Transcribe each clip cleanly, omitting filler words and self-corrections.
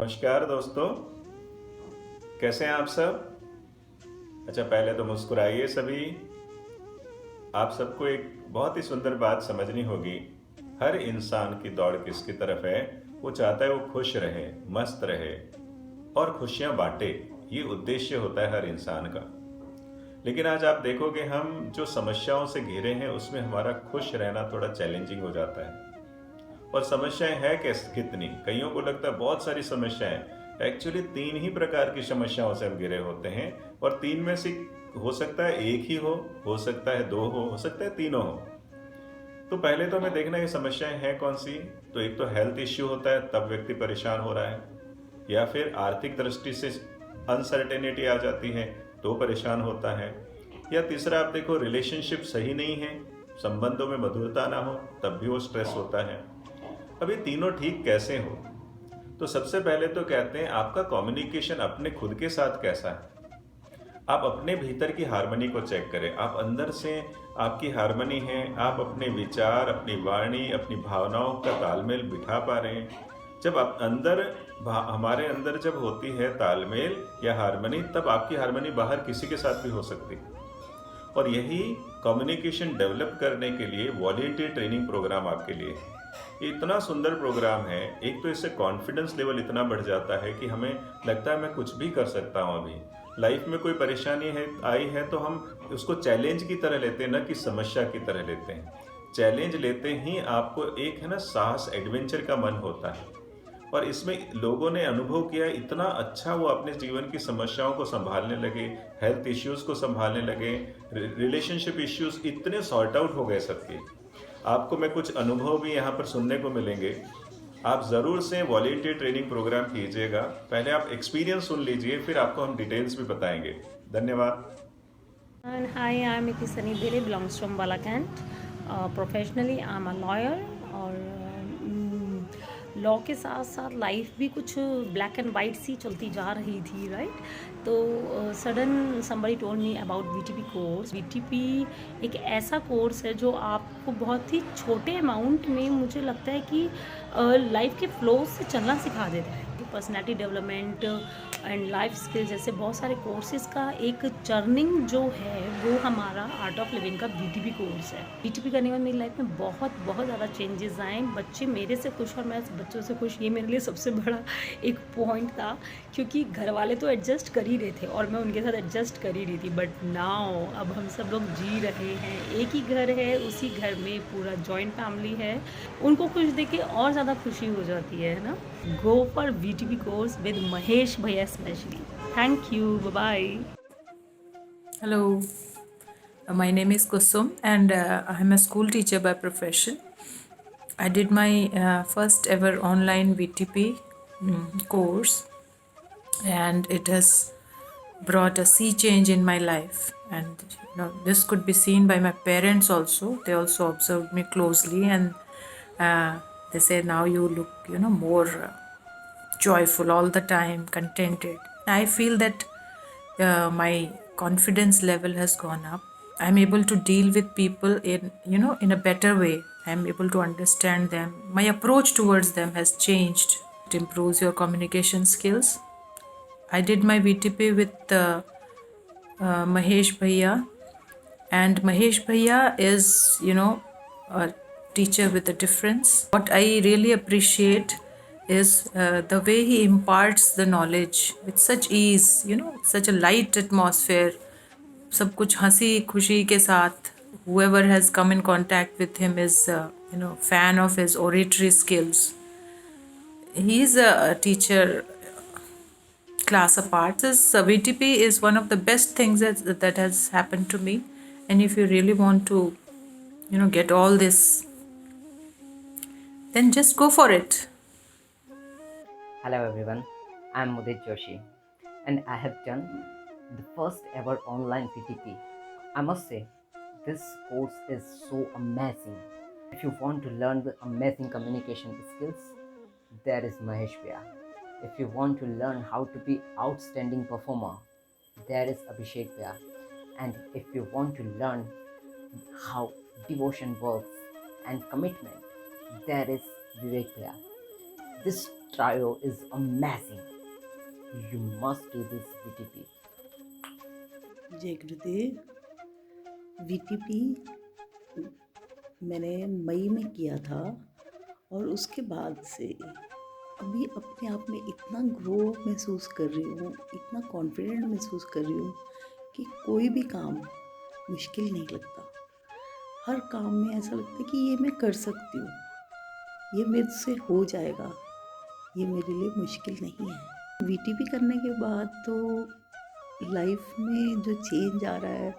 नमस्कार दोस्तों, कैसे हैं आप सब? अच्छा, पहले तो मुस्कुराइए सभी। आप सबको एक बहुत ही सुंदर बात समझनी होगी। हर इंसान की दौड़ किसकी तरफ है? वो चाहता है वो खुश रहे, मस्त रहे और खुशियां बांटे। ये उद्देश्य होता है हर इंसान का। लेकिन आज आप देखोगे हम जो समस्याओं से घिरे हैं उसमें हमारा खुश रहना थोड़ा चैलेंजिंग हो जाता है। और समस्याएं हैं कैसे कितनी? कईयों को लगता है बहुत सारी समस्याएं। एक्चुअली तीन ही प्रकार की समस्याओं से हम घिरे होते हैं और तीन में से हो सकता है एक ही हो सकता है दो हो सकता है तीनों हो। तो पहले तो हमें देखना ये समस्याएं हैं कौन सी। तो एक तो हेल्थ इश्यू होता है, तब व्यक्ति परेशान हो रहा है। या फिर आर्थिक दृष्टि से अनसर्टेनिटी आ जाती है तो परेशान होता है। या तीसरा आप देखो, रिलेशनशिप सही नहीं है, संबंधों में मधुरता ना हो, तब भी वो स्ट्रेस होता है। अब ये तीनों ठीक कैसे हो? तो सबसे पहले तो कहते हैं आपका कम्युनिकेशन अपने खुद के साथ कैसा है। आप अपने भीतर की हार्मनी को चेक करें। आप अंदर से आपकी हार्मनी है, आप अपने विचार, अपनी वाणी, अपनी भावनाओं का तालमेल बिठा पा रहे हैं। जब आप अंदर हमारे अंदर जब होती है तालमेल या हार्मनी, तब आपकी हार्मनी बाहर किसी के साथ भी हो सकती है। और यही कम्युनिकेशन डेवलप करने के लिए वॉलंटियर ट्रेनिंग प्रोग्राम आपके लिए है। ये इतना सुंदर प्रोग्राम है। एक तो इससे कॉन्फिडेंस लेवल इतना बढ़ जाता है कि हमें लगता है मैं कुछ भी कर सकता हूँ। अभी लाइफ में कोई परेशानी है आई है तो हम उसको चैलेंज की तरह लेते हैं, न कि समस्या की तरह लेते हैं। चैलेंज लेते ही आपको एक है ना साहस, एडवेंचर का मन होता है। और इसमें लोगों ने अनुभव किया इतना अच्छा, वो अपने जीवन की समस्याओं को संभालने लगे, हेल्थ इश्यूज को संभालने लगे, रिलेशनशिप इश्यूज इतने सॉर्ट आउट हो गए सबके। आपको मैं कुछ अनुभव भी यहाँ पर सुनने को मिलेंगे। आप ज़रूर से वॉलंटियर ट्रेनिंग प्रोग्राम कीजिएगा। पहले आप एक्सपीरियंस सुन लीजिए, फिर आपको हम डिटेल्स भी बताएंगे। धन्यवाद। And hi, I'm Iti Sunny Dere, belongs from Balakant. Professionally, I'm a lawyer और लॉ के साथ साथ लाइफ भी कुछ ब्लैक एंड वाइट सी चलती जा रही थी, राइट। तो sudden somebody told me about BTP course. BTP एक ऐसा कोर्स है जो आपको बहुत ही छोटे अमाउंट में, मुझे लगता है कि लाइफ के फ्लो से चलना सिखा देता है। Personality development and life skill जैसे बहुत सारे कोर्सेज का एक चर्निंग जो है वो हमारा आर्ट ऑफ लिविंग का बीटीपी कोर्स है। बीटीपी करने के बाद मेरी लाइफ में बहुत बहुत ज़्यादा चेंजेस आए। बच्चे मेरे से खुश और मैं बच्चों से खुश, ये मेरे लिए सबसे बड़ा एक पॉइंट था, क्योंकि घर वाले तो एडजस्ट कर ही रहे थे और मैं उनके साथ एडजस्ट कर ही रही थी। बट नाउ अब हम सब लोग जी रहे हैं, एक ही घर है, उसी घर में पूरा जॉइंट फैमिली है। उनको खुश देख के और ज़्यादा खुशी हो जाती है ना। Go for BTP course with Mahesh Bhaiya especially. Thank you. Bye bye. Hello, my name is Kusum and I'm a school teacher by profession. I did my first ever online VTP course and it has brought a sea change in my life. And this could be seen by my parents also. They also observed me closely and they say now you look, more joyful all the time, contented. I feel that my confidence level has gone up. I'm able to deal with people in a better way. I'm able to understand them. My approach towards them has changed. It improves your communication skills. I did my VTP with Mahesh Bhaiya, and Mahesh Bhaiya is a teacher with a difference. What I really appreciate is the way he imparts the knowledge with such ease, such a light atmosphere, सब कुछ हंसी खुशी के साथ. Whoever has come in contact with him is fan of his oratory skills. He is a teacher class apart. This VTP is one of the best things that has happened to me. And if you really want to, get all this, then just go for it. Hello everyone, I'm Mudit Joshi and I have done the first ever online PTP. I must say, this course is so amazing. If you want to learn the amazing communication skills, there is Mahesh Bhaiya. If you want to learn how to be outstanding performer, there is Abhishek Bhaiya. And if you want to learn how devotion works and commitment, there is Vivek Bhaiya. This trio is amazing. You must do this VTP. जय गुरुदेव। VTP मैंने मई में किया था और उसके बाद से अभी अपने आप में इतना ग्रो महसूस कर रही हूँ, इतना कॉन्फिडेंट महसूस कर रही हूँ कि कोई भी काम मुश्किल नहीं लगता। हर काम में ऐसा लगता है कि ये मैं कर सकती हूँ, ये मेरे से हो जाएगा, ये मेरे लिए मुश्किल नहीं है। वीटीपी करने के बाद तो लाइफ में जो चेंज आ रहा है,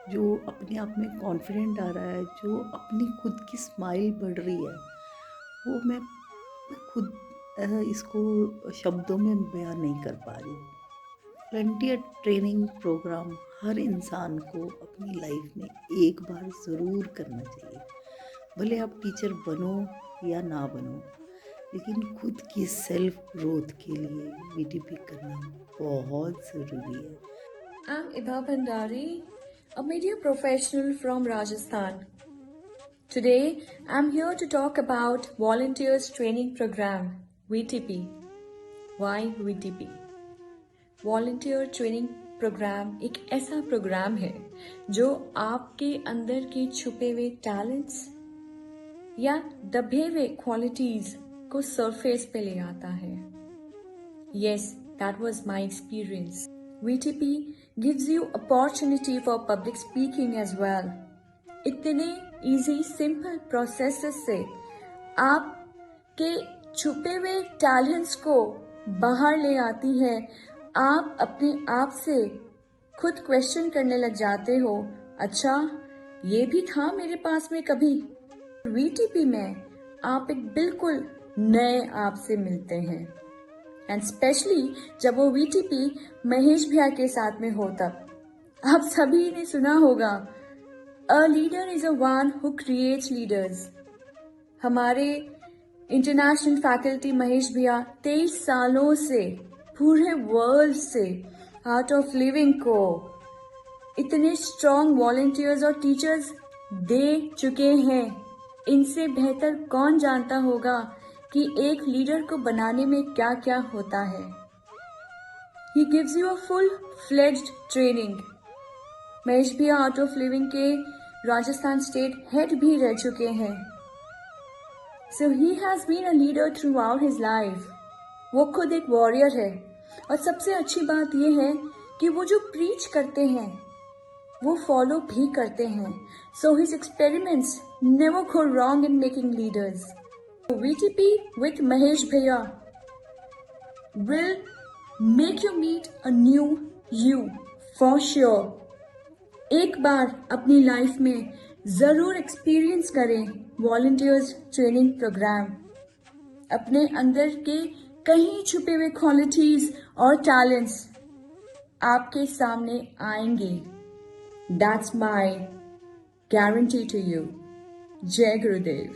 जो अपने आप में कॉन्फिडेंट आ रहा है, जो अपनी खुद की स्माइल बढ़ रही है, वो मैं खुद इसको शब्दों में बयान नहीं कर पा रही हूँ। फ्रंटियर ट्रेनिंग प्रोग्राम हर इंसान को अपनी लाइफ में एक बार ज़रूर करना चाहिए। भले आप टीचर बनो या ना बनो, लेकिन खुद की सेल्फ ग्रोथ के लिए वीटीपी करना बहुत ज़रूरी है। I'm Ibha Bhandari, a media professional from Rajasthan. Today, I'm here to talk about Volunteers Training Program, VTP. Why VTP? Volunteer Training Program एक ऐसा प्रोग्राम है जो आपके अंदर के छुपे हुए टैलेंट्स या दबे हुए क्वालिटीज को सरफेस पे ले आता है. Yes, that was my experience. VTP gives you opportunity for public speaking as well. इतने easy simple processes से आपके छुपे हुए टैलेंट्स को बाहर ले आती है. आप अपने आप से खुद क्वेश्चन करने लग जाते हो, अच्छा ये भी था मेरे पास में कभी. VTP में आप एक बिल्कुल नए आप से मिलते हैं. एंड स्पेशली जब वो VTP महेश भैया के साथ में हो तब. आप सभी ने सुना होगा, a leader is a one who creates leaders. हमारे इंटरनेशनल फैकल्टी महेश भैया 23 सालों से पूरे वर्ल्ड से आर्ट ऑफ लिविंग को इतने स्ट्रॉन्ग वॉलंटियर्स और टीचर्स दे चुके हैं. इनसे बेहतर कौन जानता होगा कि एक लीडर को बनाने में क्या क्या होता है. He gives you a full-fledged training. Mahesh भैया आर्ट ऑफ लिविंग के राजस्थान स्टेट हेड भी रह चुके हैं. So he has been a leader throughout his life. वो खुद एक वॉरियर है. और सबसे अच्छी बात यह है कि वो जो प्रीच करते हैं वो फॉलो भी करते हैं. So his experiments never go wrong in making leaders. VTP with Mahesh Bhaiya will make you meet a new you for sure. एक बार अपनी लाइफ में जरूर एक्सपीरियंस करें वॉलंटियर्स ट्रेनिंग प्रोग्राम. अपने अंदर के कहीं छुपे हुए क्वालिटीज और टैलेंट्स आपके सामने आएंगे. That's my guarantee to you. जय गुरुदेव.